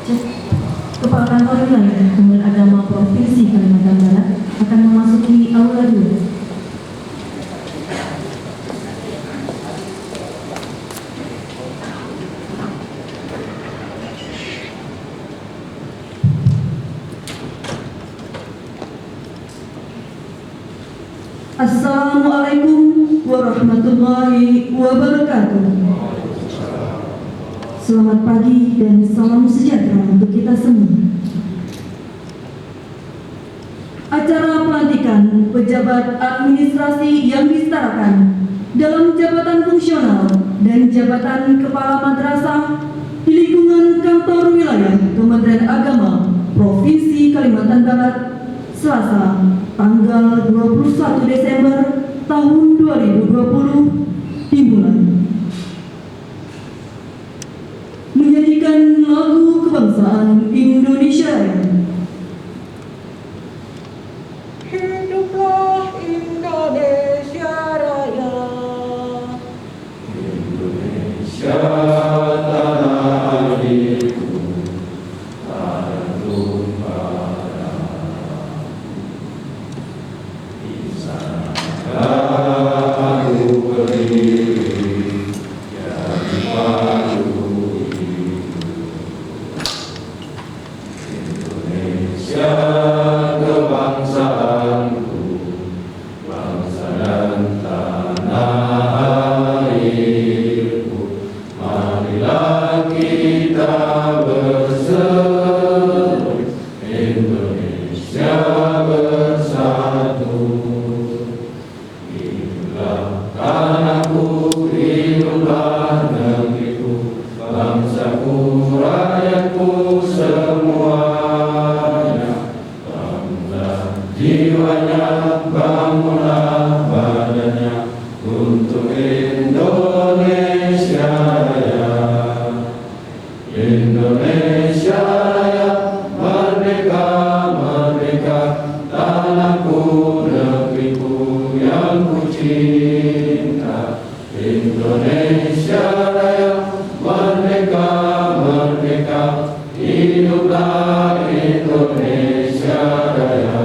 Kepala Kantor Wilayah Kementerian Agama Provinsi Kalimantan Barat akan memasuki aula 2. Assalamualaikum warahmatullahi wabarakatuh. Selamat pagi dan salam sejahtera untuk kita semua. Acara pelantikan pejabat administrasi yang disetarakan dalam jabatan fungsional dan jabatan kepala madrasah di lingkungan Kantor Wilayah Kementerian Agama Provinsi Kalimantan Barat, Selasa, tanggal 21 Desember tahun 2020 dimulai. Menyanyikan lagu kebangsaan Indonesia Raya. Hiduplah Indonesia Raya. Indonesia tanah airku, harum parah. Di sana aku berdiri, jadi padu hidup. Indonesia kebangsaanku, bangsa dan tanah airku. Marilah kita berseru, Indonesia bersatu. Hiduplah tanahku, hiduplah negeriku, bangsaku, rakyatku semuanya. Bangunlah jiwanya, bangunlah badannya untuk Indonesia Raya. Indonesia Raya, merdeka, merdeka, tanahku, negeriku yang ku cinta. Indonesia Raya, merdeka, merdeka, hiduplah Indonesia Raya.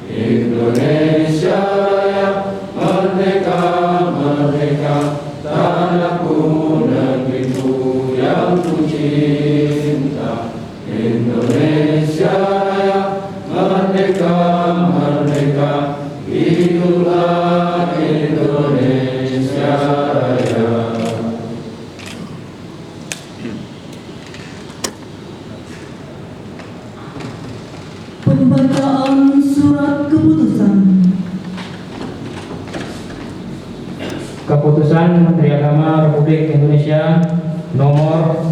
Indonesia Raya, merdeka, merdeka, tanahku, negeriku yang ku cinta. Indonesia Raya, merdeka, merdeka, hiduplah Indonesia Raya. Pembacaan surat keputusan. Keputusan Menteri Agama Republik Indonesia nomor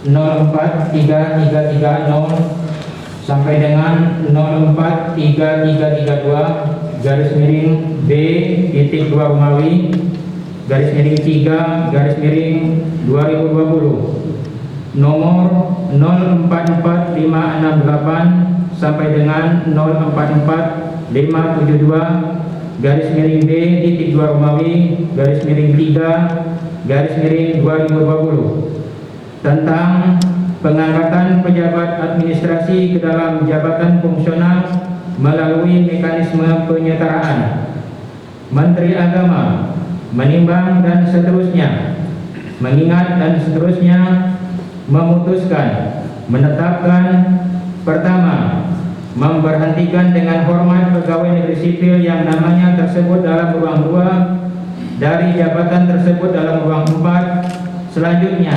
043330 sampai dengan 043332 garis miring B.2 Romawi garis miring 3 garis miring 2020 nomor 044568 sampai dengan 044572 garis miring B.2 Romawi garis miring 3 garis miring 2020 tentang pengangkatan pejabat administrasi ke dalam jabatan fungsional melalui mekanisme penyetaraan. Menteri Agama menimbang dan seterusnya, mengingat dan seterusnya, memutuskan, menetapkan, pertama, memberhentikan dengan hormat pegawai negeri sipil yang namanya tersebut dalam ruang 2 dari jabatan tersebut dalam ruang 4. Selanjutnya,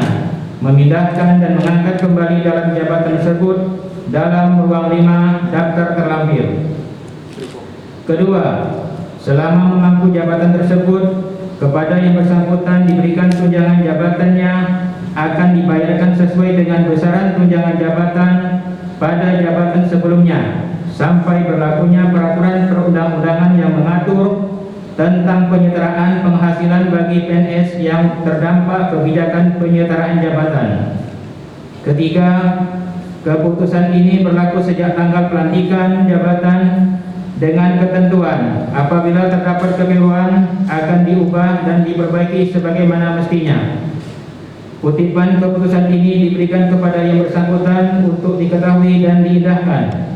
memindahkan dan mengangkat kembali dalam jabatan tersebut dalam ruang 5 daftar terlampir. Kedua, selama memangku jabatan tersebut, kepada yang bersangkutan diberikan tunjangan jabatannya akan dibayarkan sesuai dengan besaran tunjangan jabatan pada jabatan sebelumnya sampai berlakunya peraturan perundang-undangan yang mengatur tentang penyetaraan penghasilan bagi PNS yang terdampak kebijakan penyetaraan jabatan. Ketiga, keputusan ini berlaku sejak tanggal pelantikan jabatan dengan ketentuan apabila terdapat kekeliruan akan diubah dan diperbaiki sebagaimana mestinya. Kutipan keputusan ini diberikan kepada yang bersangkutan untuk diketahui dan diindahkan.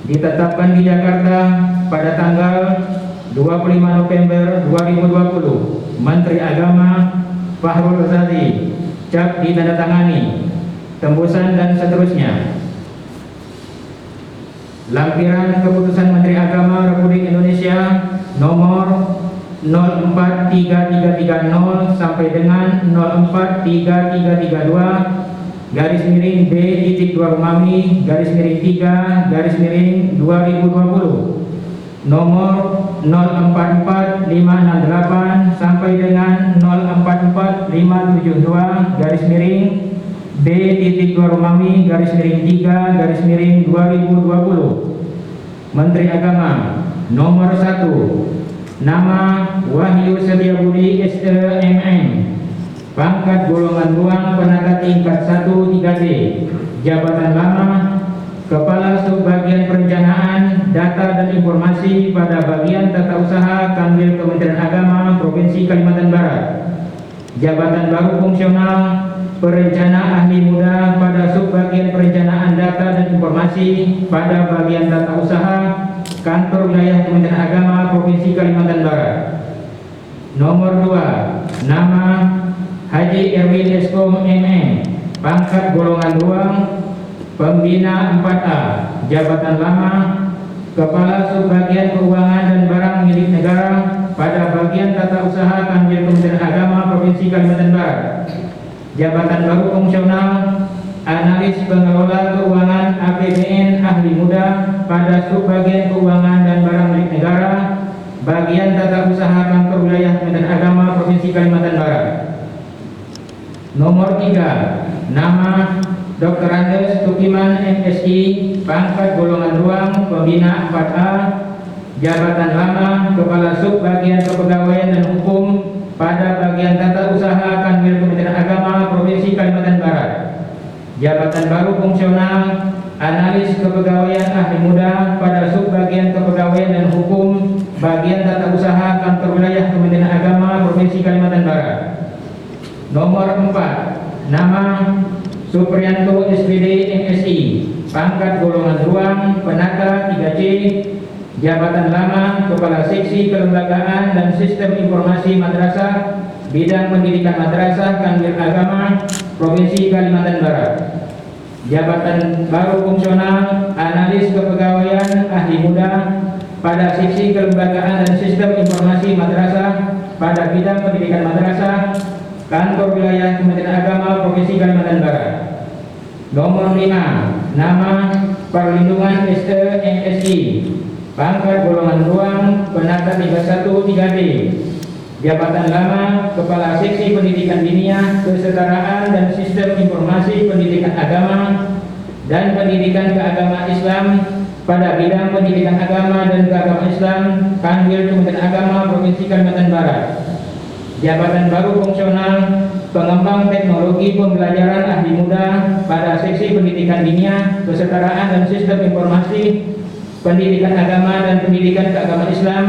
Ditetapkan di Jakarta pada tanggal 25 November 2020. Menteri Agama Fahrul Razi. Cap ditandatangani. Tembusan dan seterusnya. Lampiran Keputusan Menteri Agama Republik Indonesia nomor 043330 sampai dengan 043332 garis miring B.2 Romawi garis miring 3 garis miring 2020 nomor 044568 sampai dengan 044572 garis miring B.2 Romawi garis miring 3 garis miring 2020. Menteri Agama nomor 1 nama Wahyu Setiabudi SEMM, pangkat golongan ruang penata tingkat 1 3D, jabatan lama Kepala Subbagian Perencanaan Data dan Informasi pada Bagian Tata Usaha Kanwil Kementerian Agama Provinsi Kalimantan Barat. Jabatan baru fungsional Perencana Ahli Muda pada Subbagian Perencanaan Data dan Informasi pada Bagian Tata Usaha Kantor Wilayah Kementerian Agama Provinsi Kalimantan Barat. Nomor 2, nama Haji Erwin Eskom MM, pangkat golongan ruang Pembina 4A, jabatan lama Kepala Subbagian Keuangan dan Barang Milik Negara pada Bagian Tata Usaha Kanwil Kementerian Agama Provinsi Kalimantan Barat. Jabatan baru fungsional Analis Pengelola Keuangan APBN Ahli Muda pada Subbagian Keuangan dan Barang Milik Negara, Bagian Tata Usaha Kantor Wilayah Kementerian Agama Provinsi Kalimantan Barat. Nomor 3, nama Dr. Andes Tukiman MSI, pangkat golongan ruang Pembina 4A, jabatan lama Kepala Subbagian Kepegawaian dan Hukum pada Bagian Tata Usaha Kanwil Kementerian Agama Provinsi Kalimantan Barat. Jabatan baru fungsional Analis Kepegawaian Ahli Muda pada Subbagian Kepegawaian dan Hukum Bagian Tata Usaha Kantor Wilayah Kementerian Agama Provinsi Kalimantan Barat. Nomor 4, nama Supriyanto SPD MSI, pangkat golongan ruang Penata 3C, jabatan lama Kepala Seksi Kelembagaan dan Sistem Informasi Madrasah Bidang Pendidikan Madrasah Kanwil Agama Provinsi Kalimantan Barat. Jabatan baru fungsional Analis Kepegawaian Ahli Muda pada Seksi Kelembagaan dan Sistem Informasi Madrasah pada Bidang Pendidikan Madrasah Kantor Wilayah Kementerian Agama Provinsi Kalimantan Barat. Nomor 5, nama Perlindungan SE MSI, pangkat golongan ruang Penata 31 3D, jabatan lama Kepala Seksi Pendidikan Diniyah, Kesetaraan dan Sistem Informasi Pendidikan Agama dan Pendidikan Keagamaan Islam pada Bidang Pendidikan Agama dan Keagamaan Islam Kanwil Kementerian Agama Provinsi Kalimantan Barat. Jabatan baru fungsional Pengembang Teknologi Pembelajaran Ahli Muda pada Seksi Pendidikan Diniyah, Kesetaraan dan Sistem Informasi Pendidikan Agama dan Pendidikan Keagamaan Islam,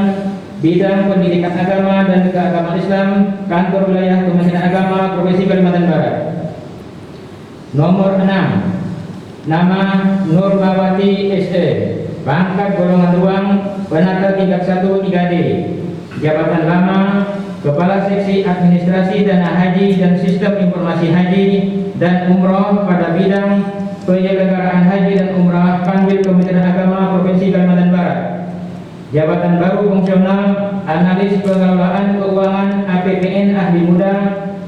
Bidang Pendidikan Agama dan Keagamaan Islam, Kantor Wilayah Kementerian Agama Provinsi Kalimantan Barat. Nomor 6, nama Nurmawati SE, pangkat golongan ruang Penata tingkat 1 3D, jabatan lama Kepala Seksi Administrasi Dana Haji dan Sistem Informasi Haji dan Umroh pada Bidang Penyelenggaraan Haji dan Umrah Kanwil Kementerian Agama Provinsi Kalimantan Barat. Jabatan baru fungsional Analis Pengelolaan Keuangan APBN Ahli Muda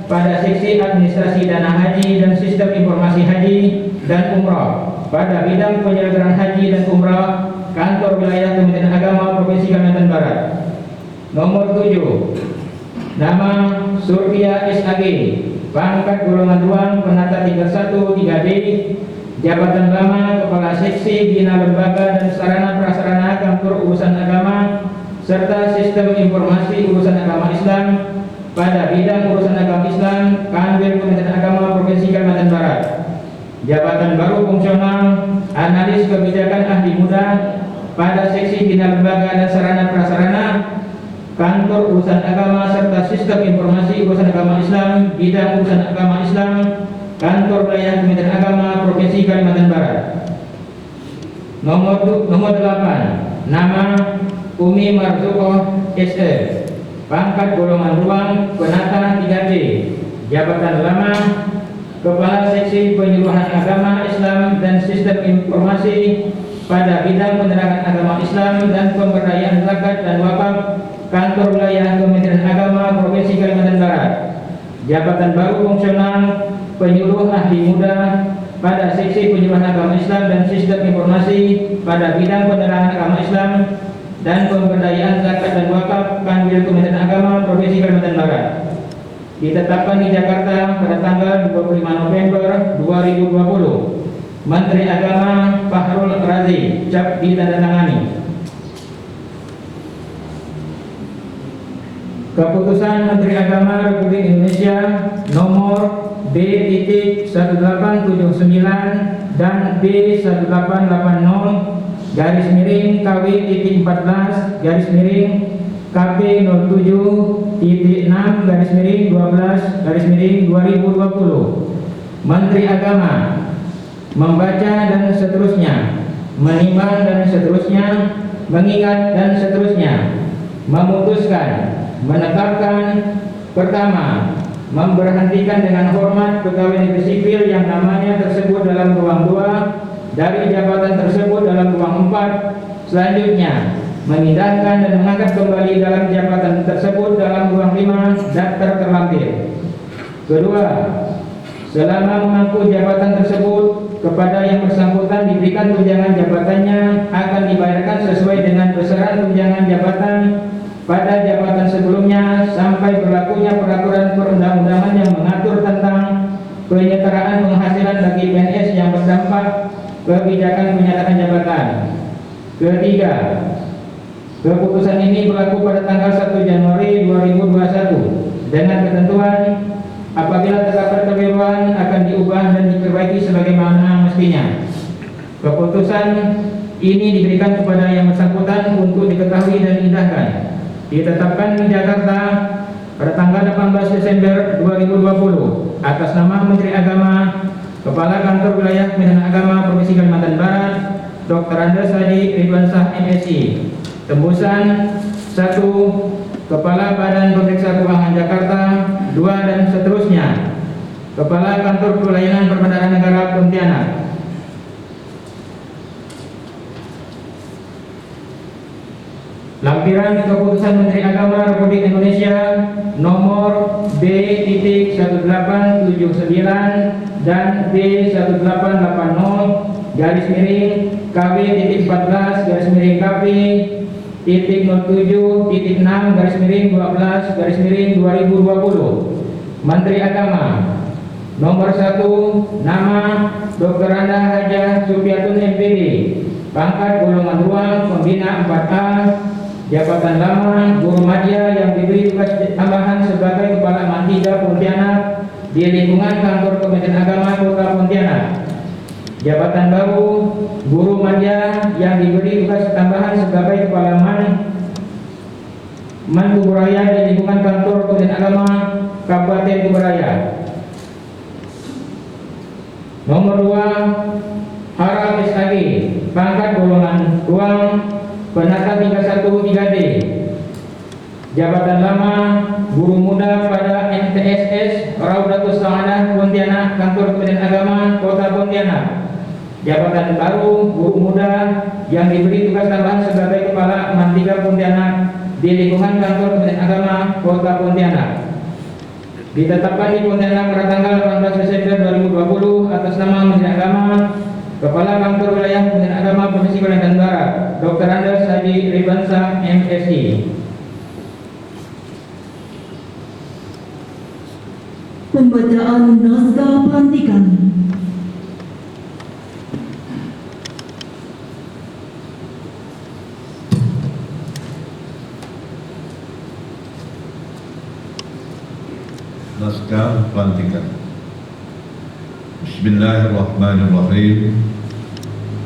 pada Seksi Administrasi Dana Haji dan Sistem Informasi Haji dan Umrah pada Bidang Penyelenggaraan Haji dan Umrah Kantor Wilayah Kementerian Agama Provinsi Kalimantan Barat. Nomor 7, nama Survia SAG, pangkat golongan ruang Penata tingkat 1 3D, jabatan lama Kepala Seksi Bina Lembaga dan Sarana Prasarana Kantor Urusan Agama serta Sistem Informasi Urusan Agama Islam pada Bidang Urusan Agama Islam Kanwil Kementerian Agama Provinsi Kalimantan Barat. Jabatan baru fungsional Analis Kebijakan Ahli Muda pada Seksi Bina Lembaga dan Sarana Prasarana Kantor Urusan Agama serta Sistem Informasi Urusan Agama Islam, Bidang Urusan Agama Islam, Kantor Wilayah Kementerian Agama Provinsi Kalimantan Barat. Nomor 8, nama Umi Marzukoh SE, pangkat golongan ruang penata 3D, jabatan lama Kepala Seksi Penyuluhan Agama Islam dan Sistem Informasi pada bidang penerangan agama Islam dan pemberdayaan zakat dan wakaf, Kantor Wilayah Kementerian Agama Provinsi Kalimantan Barat. Jabatan baru fungsional penyuluh ahli muda pada Seksi Penyuluhan Agama Islam dan Sistem Informasi pada bidang penerangan agama Islam dan pemberdayaan zakat dan wakaf, Kanwil Kementerian Agama Provinsi Kalimantan Barat. Ditetapkan di Jakarta pada tanggal 25 November 2020. Menteri Agama Fahrul Razi, cap ditandatangani. Keputusan Menteri Agama Republik Indonesia nomor B.1879 dan B.1880 garis miring KW.14 garis miring KP07.6 garis miring 12 garis miring 2020. Menteri Agama membaca dan seterusnya, menimbang dan seterusnya, mengingat dan seterusnya, memutuskan, menetapkan, pertama, memberhentikan dengan hormat pegawai negeri sipil yang namanya tersebut dalam ruang 2 dari jabatan tersebut dalam ruang 4. Selanjutnya, memindahkan dan mengangkat kembali dalam jabatan tersebut dalam ruang 5 daftar terlampir. Kedua, selama memangku jabatan tersebut, kepada yang bersangkutan diberikan tunjangan jabatannya akan dibayarkan sesuai dengan besaran tunjangan jabatan pada jabatan sebelumnya sampai berlakunya peraturan perundang-undangan yang mengatur tentang penyetaraan penghasilan bagi PNS yang berdampak kebijakan penyataan jabatan. Ketiga, keputusan ini berlaku pada tanggal 1 Januari 2021 dengan ketentuan apabila terdapat kekeliruan akan diubah dan diperbaiki sebagaimana mestinya. Keputusan ini diberikan kepada yang bersangkutan untuk diketahui dan diindahkan. Ditetapkan di Jakarta pada tanggal 18 Desember 2020 atas nama Menteri Agama, Kepala Kantor Wilayah Kementerian Agama Provinsi Kalimantan Barat, Dr. Andes Haji Ridwansyah MSI. Tembusan 1, Kepala Badan Pemeriksa Keuangan Jakarta 2 dan seterusnya. Kepala Kantor Pelayanan Perbendaharaan Negara Pontianak. Lampiran Keputusan Menteri Agama Republik Indonesia nomor B.1879 dan B.1880 garis miring KW.14 garis miring KP.07.6 garis miring 12 garis miring 2020. Menteri Agama nomor 1, nama Dr. Anda Hajah Supiatun MPD, pangkat golongan ruang pembina 4A, jabatan lama guru madya yang diberi tugas tambahan sebagai Kepala Mantiga Pontianak di lingkungan Kantor Kementerian Agama Kota Pontianak. Jabatan baru guru madya yang diberi tugas tambahan sebagai Kepala Kuburaya di lingkungan Kantor Kementerian Agama Kabupaten Kuburaya. Nomor 2, Haram SAG, pangkat golongan ruang penata 31 3D. Jabatan lama guru muda pada MTSS Raudatus Sa'adah Pontianak, Kantor Kementerian Agama Kota Pontianak. Jabatan baru guru muda yang diberi tugas tambahan sebagai Kepala Mantiga Pontianak di lingkungan Kantor Kementerian Agama Kota Pontianak. Ditetapkan di Pontianak pada tanggal 18 Desember 2020 atas nama Menteri Agama, Kepala Kantor Wilayah Kementerian Agama Provinsi Kalimantan Barat, Dr. Andes Haji Ridwansyah MSI. Pembacaan naskah pelantikan. Naskah pelantikan. Bismillahirrahmanirrahim.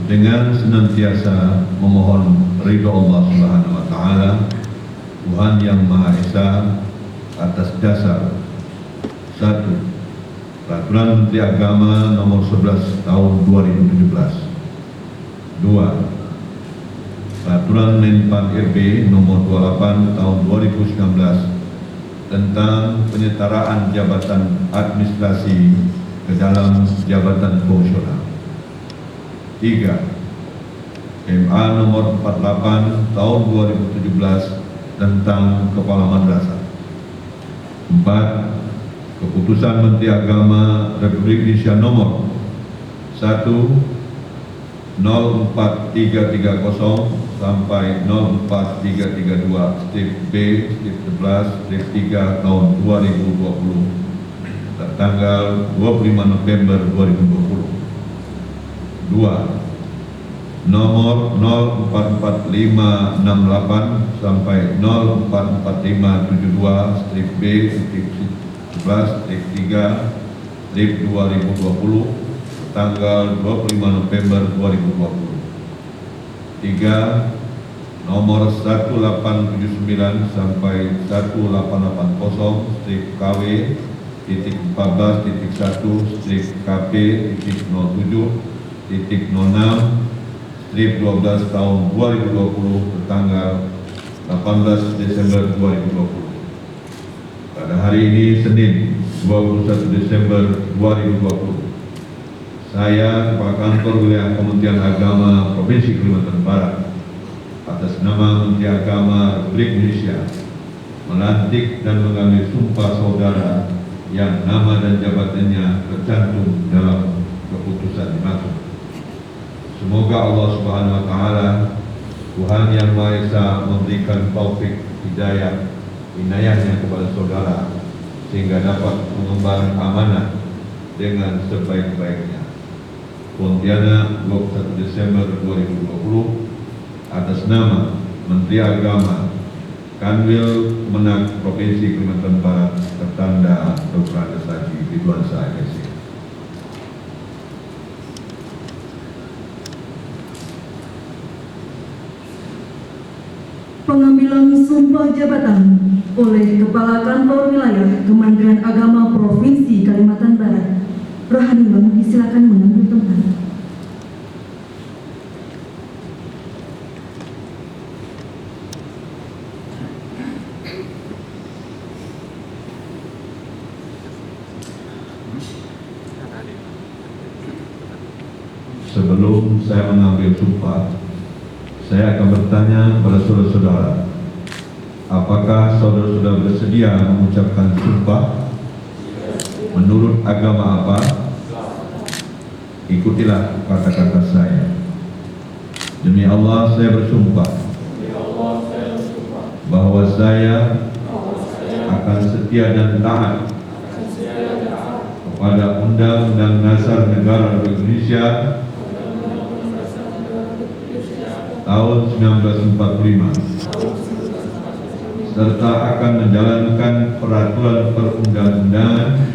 Dengan senantiasa memohon ridho Allah Subhanahu wa taala, Tuhan Yang Maha Esa atas dasar 1. Peraturan Menteri Agama Nomor 11 Tahun 2017. 2. Peraturan Menpan RB Nomor 28 Tahun 2019 tentang penyetaraan jabatan administrasi ke dalam jabatan fungsional. 3. MA Nomor 48 Tahun 2017 tentang Kepala Madrasah. 4. Keputusan Menteri Agama Republik Indonesia Nomor 1-04330 sampai 04332-B-11-3 tahun 2020 tertanggal 25 November 2020. 2. Nomor 044568 sampai 0445-B-11-3 tanggal 25 November 2020. 3. Nomor 1879 sampai 18-14-KW-14-KP-07.06/12 tahun 2020 bertanggal 18 Desember 2020. Pada hari ini Senin 21 Desember 2020, saya Kepala Kantor Wilayah Kementerian Agama Provinsi Kalimantan Barat atas nama Menteri Agama Republik Indonesia melantik dan mengambil sumpah saudara yang nama dan jabatannya tercantum dalam keputusan dimaksud. Semoga Allah Subhanahu wa taala, Tuhan Yang Maha Esa, memberikan taufik, hidayah, inayahnya kepada saudara sehingga dapat mengemban amanah dengan sebaik-baiknya. Pontianak, 21 Desember 2020, atas nama Menteri Agama Kanwil Kemenak Provinsi Kalimantan Barat, tertanda Dr. Andes Haji Ridwan Shah, SC. Pengambilan sumpah jabatan oleh Kepala Kantor Wilayah Kementerian Agama Provinsi Kalimantan Barat. Rohani Bang, disilakan mengambil tempat. Sebelum saya mengambil sumpah, saya akan bertanya kepada saudara-saudara, apakah saudara-saudara bersedia mengucapkan sumpah menurut agama apa? Ikutilah kata-kata saya. Demi Allah saya bersumpah bahwa saya akan setia dan taat kepada Undang-Undang Dasar Negara Republik Indonesia tahun 1945 serta akan menjalankan peraturan perundang-undangan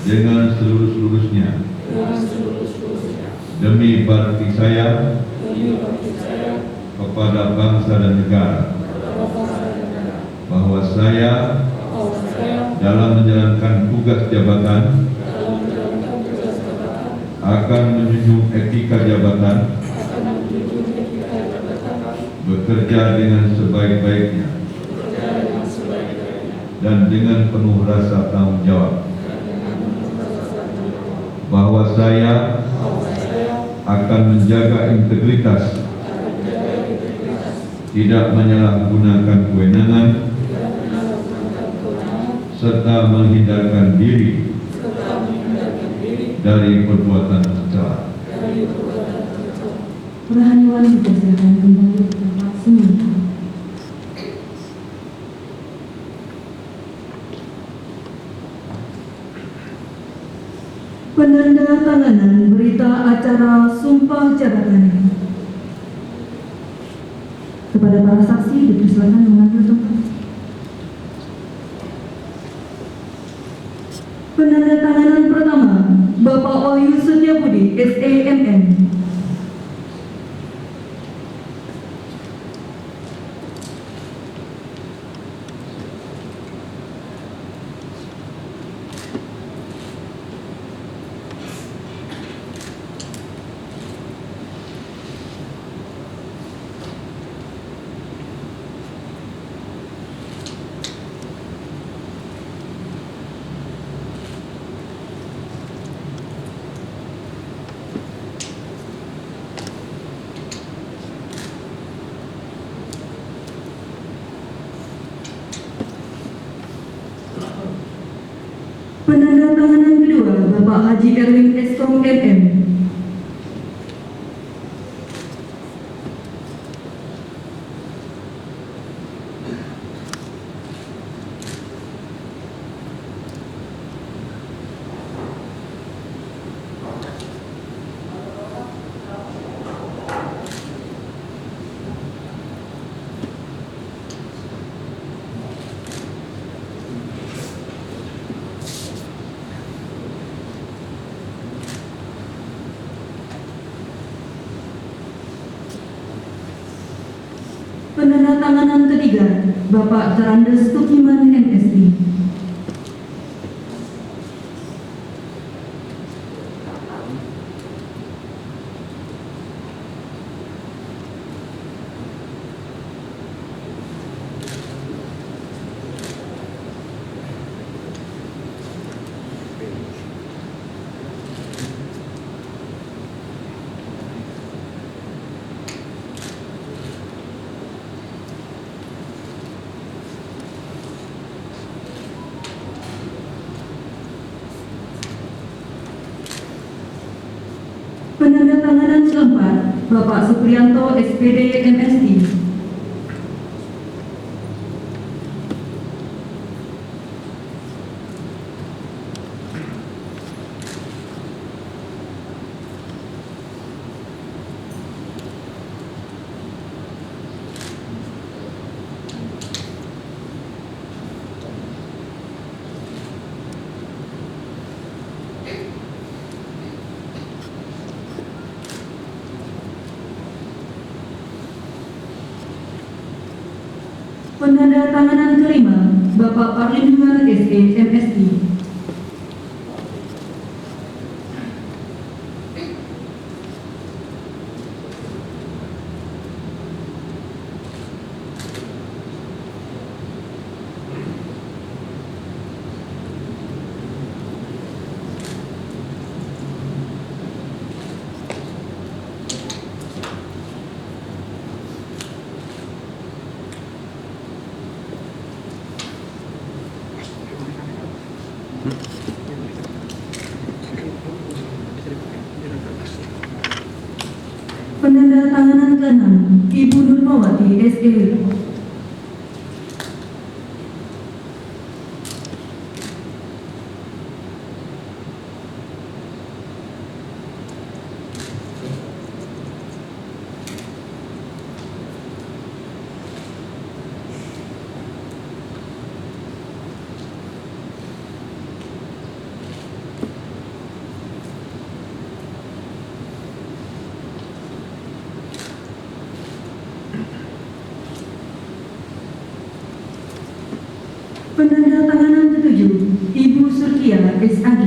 dengan seluruh-seluruhnya demi bakti saya kepada bangsa dan negara, bahwa saya dalam menjalankan tugas jabatan akan menjunjung etika jabatan, bekerja dengan sebaik-baiknya dan dengan penuh rasa tanggung jawab, bahwa saya akan menjaga integritas, tidak menyalahgunakan kewenangan, serta menghindarkan diri dari perbuatan tercela. Rohani Wali, disilakan kembali ke tempat semula. Penandatanganan berita acara sumpah jabatan. Kepada para saksi dipersilakan mengambil tempat. Penandatanganan pertama, Bapak Wahyu Setiabudi, SEMN. Penandatanganan kedua, Bapak Haji Erwin Eskom MM. Penandatanganan ketiga, Bapak Terandes Tukiman MSI. Penandatanganan keempat, Bapak Supriyanto SPD MSI. Penandatanganan kelima, Bapak Parlindungan SE MSI. Penandatanganan keenam, Ibu Nurmawati SE. Penandatanganan ketujuh, Ibu Surkia SAG.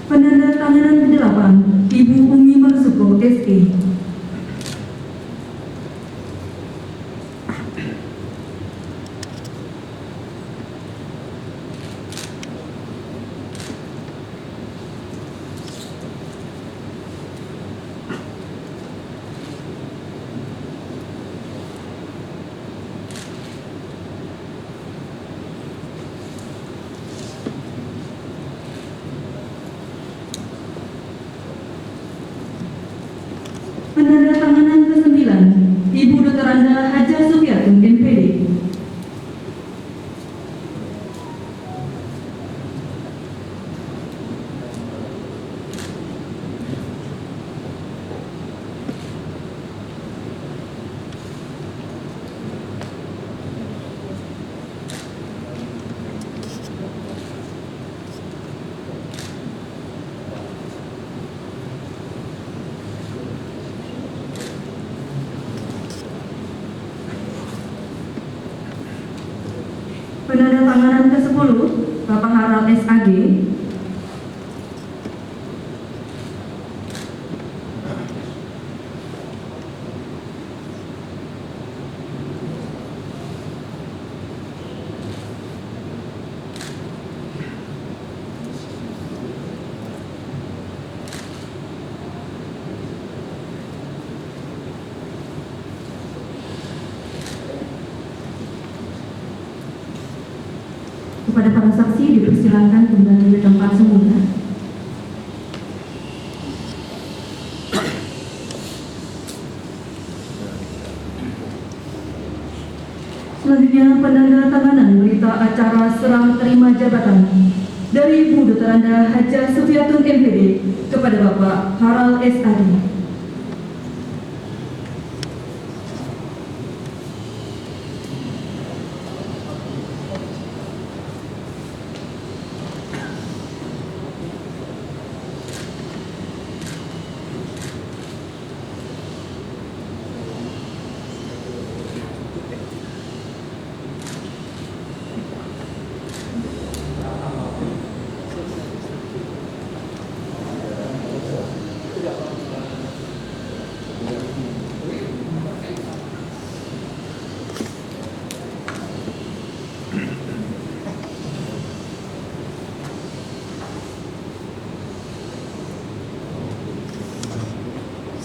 Penandatanganan kedelapan, Ibu Umi Marsuko SE. Penandatanganan ke-9, Ibu Dr. Anda Haja Supiatun MPD. Penandatanganan ke-10, Bapak Harald SAG. Kepada para saksi dipersilakan kembali ke tempat semula. Selanjutnya penandatanganan berita acara serah terima jabatan dari Ibu Dr. Anda Haja Sufiatun MPD kepada Bapak Harald SAG.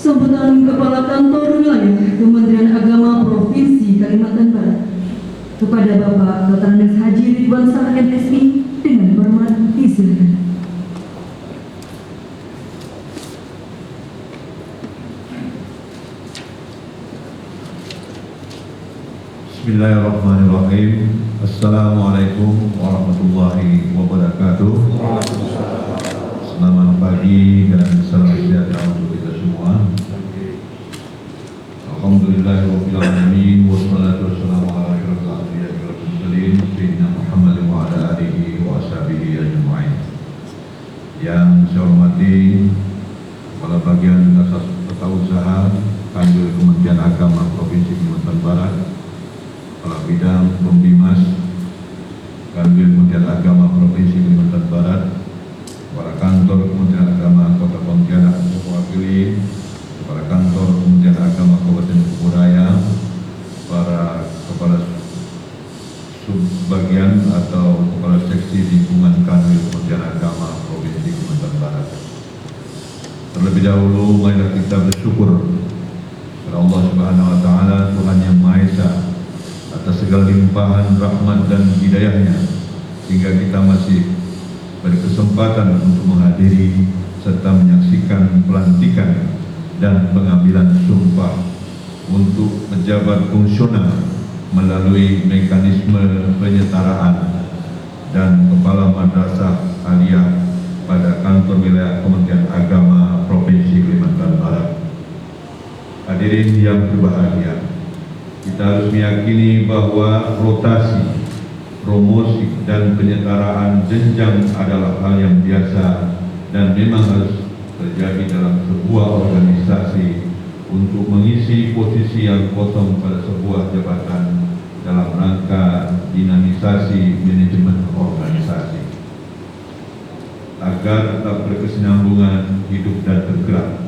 Sambutan Kepala Kantor Wilayah Kementerian Agama Provinsi Kalimantan Barat kepada Bapak Dr. Andes Haji Ridwan Shah MSI dengan hormat disilakan. Bismillahirrahmanirrahim. Assalamualaikum warahmatullahi wabarakatuh. Selamat pagi dan salam sejahtera untuk kita semua. Alhamdulillahirabbil alamin wassalatu wassalamu ala asyrofil anbiya'i wal mursalin sayyidina Muhammad wa ala alihi wa ashabihi ajma'in. Yang saya hormati Kepala Bagian Asas Tata Usaha Kanwil Kementerian Agama Provinsi Kalimantan Barat, Kepala Bidang Pembimas Kanwil Kementerian Agama Provinsi Kalimantan Barat, Kepala Kantor Kementerian Agama Kota Pontianak mewakili, Kepala Kantor Kementerian Agama Kabupaten Kuburaya, para Kepala Subbagian atau Kepala Seksi Lingkungan Kanwil Kementerian Agama Provinsi Kalimantan Barat. Terlebih dahulu, marilah kita bersyukur kepada Allah Subhanahu Wa Taala, Tuhan Yang Maha Esa, atas segala limpahan rahmat dan hidayahnya sehingga kita masih berkesempatan untuk menghadiri serta menyaksikan pelantikan dan pengambilan sumpah untuk pejabat fungsional melalui mekanisme penyetaraan dan kepala madrasah aliyah pada kantor wilayah Kementerian Agama Provinsi Kalimantan Barat. Hadirin yang berbahagia, kita harus meyakini bahwa rotasi, promosi dan penyetaraan jenjang adalah hal yang biasa dan memang harus terjadi dalam sebuah organisasi untuk mengisi posisi yang kosong pada sebuah jabatan dalam rangka dinamisasi manajemen organisasi agar tetap berkesinambungan hidup dan bergerak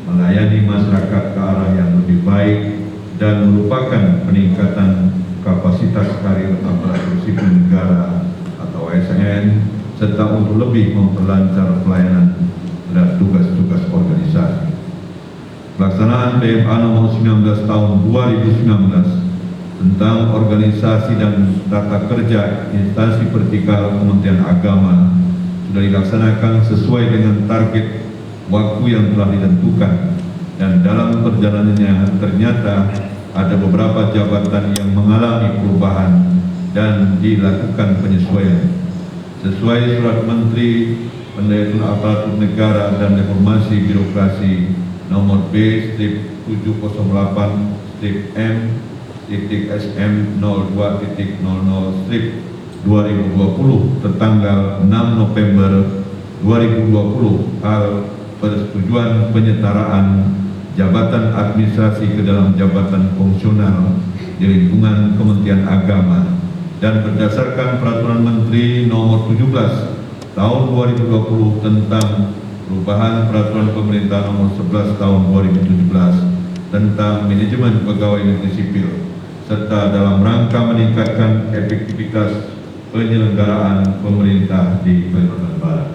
melayani masyarakat ke arah yang lebih baik dan merupakan peningkatan kapasitas karir aparatur sipil negara atau ASN serta untuk lebih memperlancar pelayanan dan tugas-tugas organisasi. Pelaksanaan PMA nomor 19 tahun 2019 tentang organisasi dan tata kerja instansi vertikal Kementerian Agama sudah dilaksanakan sesuai dengan target waktu yang telah ditentukan, dan dalam perjalanannya ternyata ada beberapa jabatan yang mengalami perubahan dan dilakukan penyesuaian sesuai Surat Menteri Pendayaan Aparatur Negara dan Reformasi Birokrasi nomor B/708-M/SM02.00/2020 tertanggal 6 November 2020 hal persetujuan penyetaraan jabatan administrasi ke dalam jabatan fungsional di lingkungan Kementerian Agama dan berdasarkan Peraturan Menteri Nomor 17 Tahun 2020 tentang perubahan Peraturan Pemerintah Nomor 11 Tahun 2017 tentang manajemen pegawai negeri sipil, serta dalam rangka meningkatkan efektivitas penyelenggaraan pemerintah di Kalimantan Barat.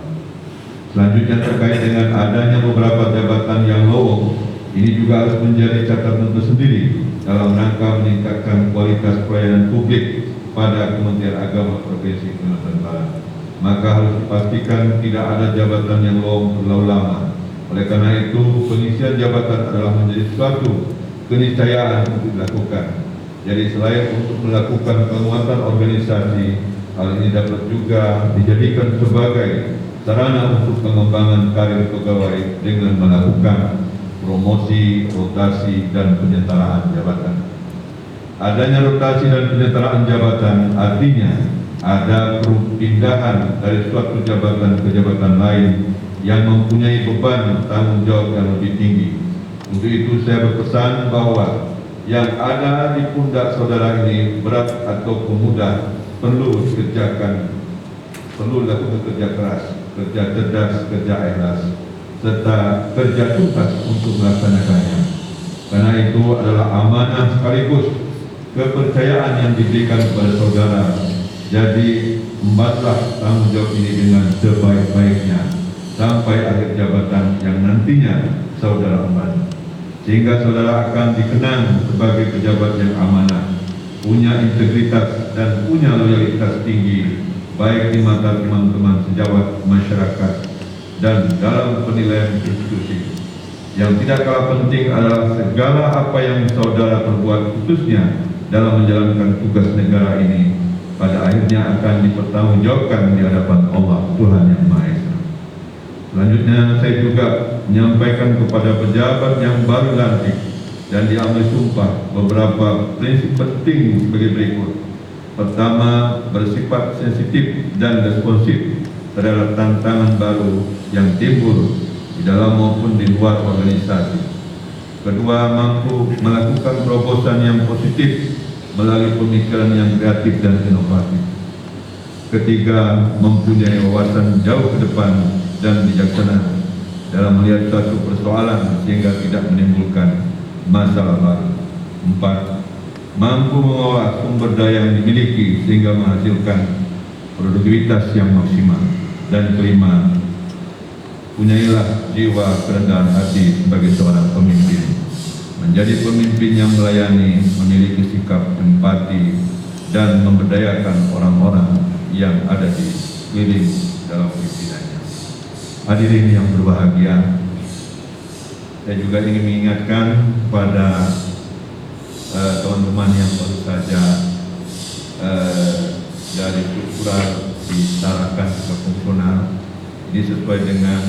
Selanjutnya, terkait dengan adanya beberapa jabatan yang lowong, ini juga harus menjadi catatan tersendiri dalam rangka meningkatkan kualitas pelayanan publik pada Kementerian Agama Provinsi Kalimantan Barat. Maka harus dipastikan tidak ada jabatan yang lowong terlalu lama. Oleh karena itu, pengisian jabatan adalah menjadi suatu keniscayaan untuk dilakukan. Jadi selain untuk melakukan penguatan organisasi, hal ini dapat juga dijadikan sebagai sarana untuk pengembangan karir pegawai dengan melakukan promosi, rotasi, dan penyetaraan jabatan. Adanya rotasi dan penyetaraan jabatan artinya ada perpindahan dari suatu jabatan ke jabatan lain yang mempunyai beban tanggung jawab yang lebih tinggi. Untuk itu saya berpesan bahwa yang ada di pundak saudara ini berat ataupun mudah perlu dikerjakan, perlu dilakukan kerja keras, kerja cerdas, kerja ikhlas, serta kerja tuntas untuk melaksanakannya. Karena itu adalah amanah sekaligus kepercayaan yang diberikan kepada saudara. Jadi embatlah tanggung jawab ini dengan sebaik-baiknya sampai akhir jabatan yang nantinya saudara emban, sehingga saudara akan dikenang sebagai pejabat yang amanah, punya integritas dan punya loyalitas tinggi, baik di mata teman-teman sejawat masyarakat dan dalam penilaian institusi. Yang tidak kalah penting adalah segala apa yang saudara perbuat, khususnya dalam menjalankan tugas negara ini, pada akhirnya akan dipertanggungjawabkan di hadapan Allah Tuhan Yang Maha Esa. Selanjutnya, saya juga menyampaikan kepada pejabat yang baru dilantik dan diambil sumpah beberapa prinsip penting sebagai berikut. Pertama, bersifat sensitif dan responsif terhadap tantangan baru yang timbul di dalam maupun di luar organisasi. Kedua, mampu melakukan terobosan yang positif melalui pemikiran yang kreatif dan inovatif. Ketiga, mempunyai wawasan jauh ke depan dan bijaksana dalam melihat suatu persoalan sehingga tidak menimbulkan masalah baru. 4, mampu mengolah sumber daya yang dimiliki sehingga menghasilkan produktivitas yang maksimal. Dan kelima, punyailah jiwa kerendahan hati sebagai seorang pemimpin. Menjadi pemimpin yang melayani, memiliki sikap empati, dan memberdayakan orang-orang yang ada di sekeliling dalam pimpinannya. Hadirin yang berbahagia, saya juga ingin mengingatkan kepada teman-teman yang baru saja dari struktural diserahkan ke fungsional. Ini sesuai dengan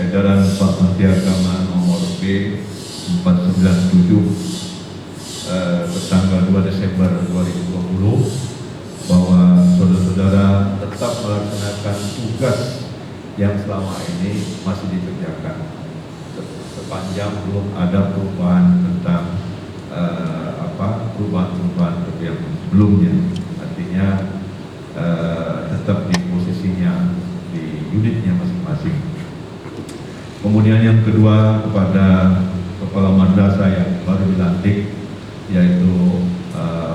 edaran Pak Menteri Agama nomor B 497 tanggal 2 Desember 2020 bahwa saudara-saudara tetap melaksanakan tugas yang selama ini masih dikerjakan sepanjang belum ada perubahan tentang perubahan yang sebelumnya. Artinya tetap di posisinya, di unitnya masing-masing. Kemudian yang kedua, kepada kepala madrasah yang baru dilantik, yaitu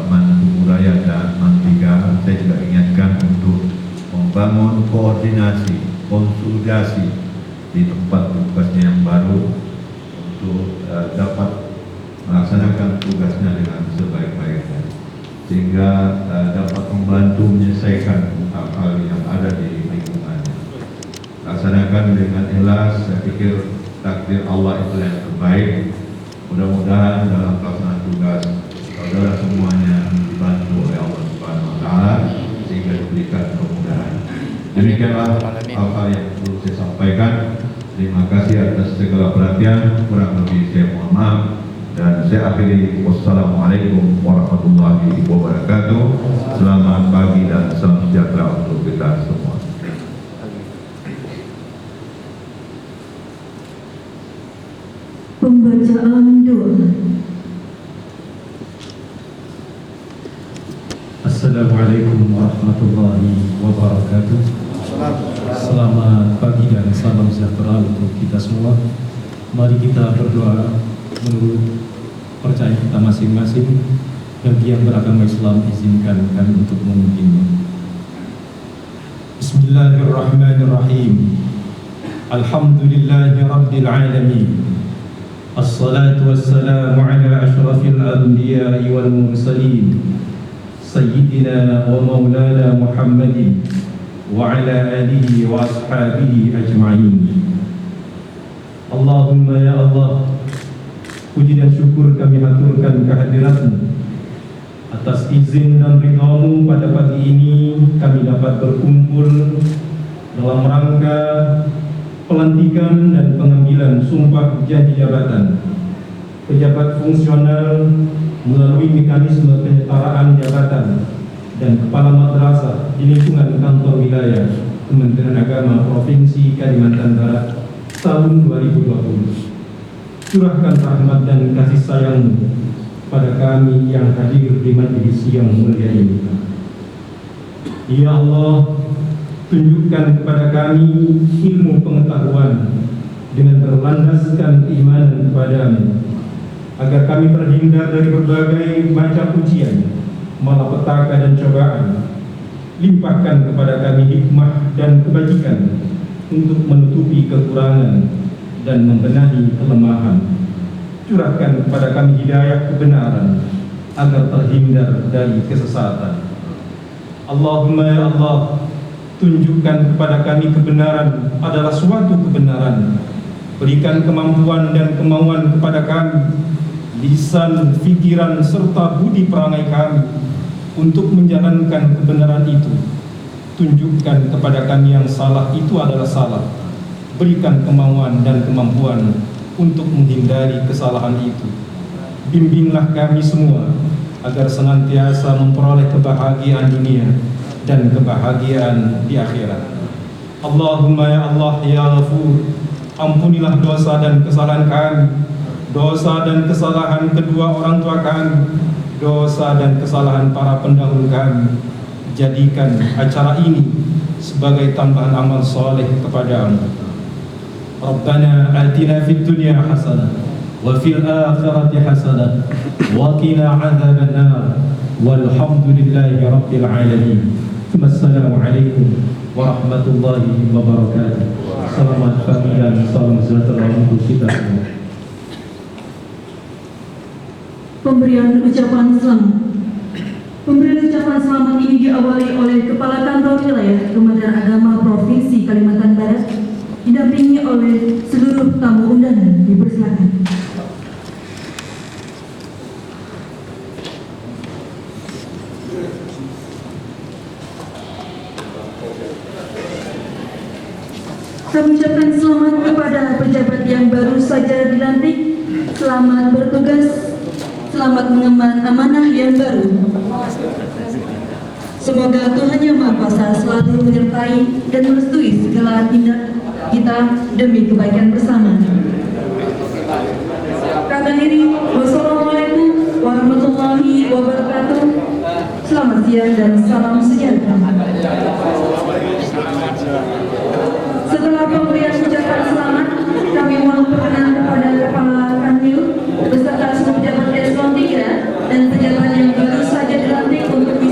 Mantu Raya dan Mantiga, saya juga ingatkan untuk membangun koordinasi, konsolidasi di tempat tugasnya yang baru untuk dapat melaksanakan tugasnya dengan sebaik-baiknya, sehingga dapat membantu menyelesaikan hal-hal yang ada di lingkungannya. Laksanakan dengan ikhlas. Saya pikir takdir Allah itu yang terbaik. Mudah-mudahan dalam pelaksanaan tugas saudara semuanya dibantu oleh Allah Subhanahu Wa Taala sehingga diberikan kemudahan. Demikianlah hal-hal yang perlu saya sampaikan. Terima kasih atas segala perhatian. Kurang lebih saya mohon maaf dan saya akhiri. Wassalamualaikum warahmatullahi wabarakatuh. Selamat pagi dan salam sejahtera untuk kita semua. Pembacaan doa. Assalamualaikum warahmatullahi wabarakatuh. Selamat pagi dan salam sejahtera untuk kita semua. Mari kita berdoa menurut percaya kita masing-masing. Bagi yang beragama Islam, izinkan kami untuk memimpinnya. Bismillahirrahmanirrahim. Alhamdulillahi rabbil alamin. Assalatu wassalamu ala ashrafil anbiya'i wal mursalin, Sayyidina wa maulana Muhammadin wa ala alihi wa ashabihi ajma'in. Allahumma ya Allah, puji dan syukur kami haturkan kehadiratmu. Atas izin dan ridhamu pada pagi ini kami dapat berkumpul dalam rangka pelantikan dan pengambilan sumpah janji jabatan pejabat fungsional melalui mekanisme penyetaraan jabatan dan kepala madrasah di lingkungan kantor wilayah Kementerian Agama Provinsi Kalimantan Barat tahun 2020. Curahkan rahmat dan kasih sayang pada kami yang hadir di majelis yang mulia ini. Ya Allah, tunjukkan kepada kami ilmu pengetahuan dengan berlandaskan keimanan kepadamu, agar kami terhindar dari berbagai macam ujian, malapetaka dan cobaan. Limpahkan kepada kami hikmah dan kebajikan untuk menutupi kekurangan dan membenahi kelemahan. Curahkan kepada kami hidayah kebenaran agar terhindar dari kesesatan. Allahumma ya Allah, tunjukkan kepada kami kebenaran adalah suatu kebenaran. Berikan kemampuan dan kemauan kepada kami, lisan, fikiran, serta budi perangai kami untuk menjalankan kebenaran itu. Tunjukkan kepada kami yang salah itu adalah salah. Berikan kemauan dan kemampuan untuk menghindari kesalahan itu. Bimbinglah kami semua agar senantiasa memperoleh kebahagiaan dunia dan kebahagiaan di akhirat. Allahumma ya Allah ya Ghafur, ampunilah dosa dan kesalahan kami, dosa dan kesalahan kedua orang tua kami, dosa dan kesalahan para pendahulu kami. Jadikan acara ini sebagai tambahan amal soleh kepadamu. Rabbana atina fid dunya hasanah wa fil akhirati hasanah wa qina adzabannar walhamdulillahi rabbil alamin. Wassalamualaikum warahmatullahi wabarakatuh. Selamat pagi dan salam sejahtera untuk kita semua. Pemberian ucapan selamat ini diawali oleh Kepala Kantor Wilayah Kementerian Agama Provinsi Kalimantan Barat, didampingi oleh seluruh tamu undangan. Dipersilakan. Kami ucapkan selamat kepada pejabat yang baru saja dilantik. Selamat bertugas, selamat mengemban amanah yang baru. Semoga Tuhan Yang Maha Kuasa selalu menyertai dan merestui segala tindak kita demi kebaikan bersama. Kami akhiri, wassalamualaikum warahmatullahi wabarakatuh. Selamat siang dan salam sejahtera.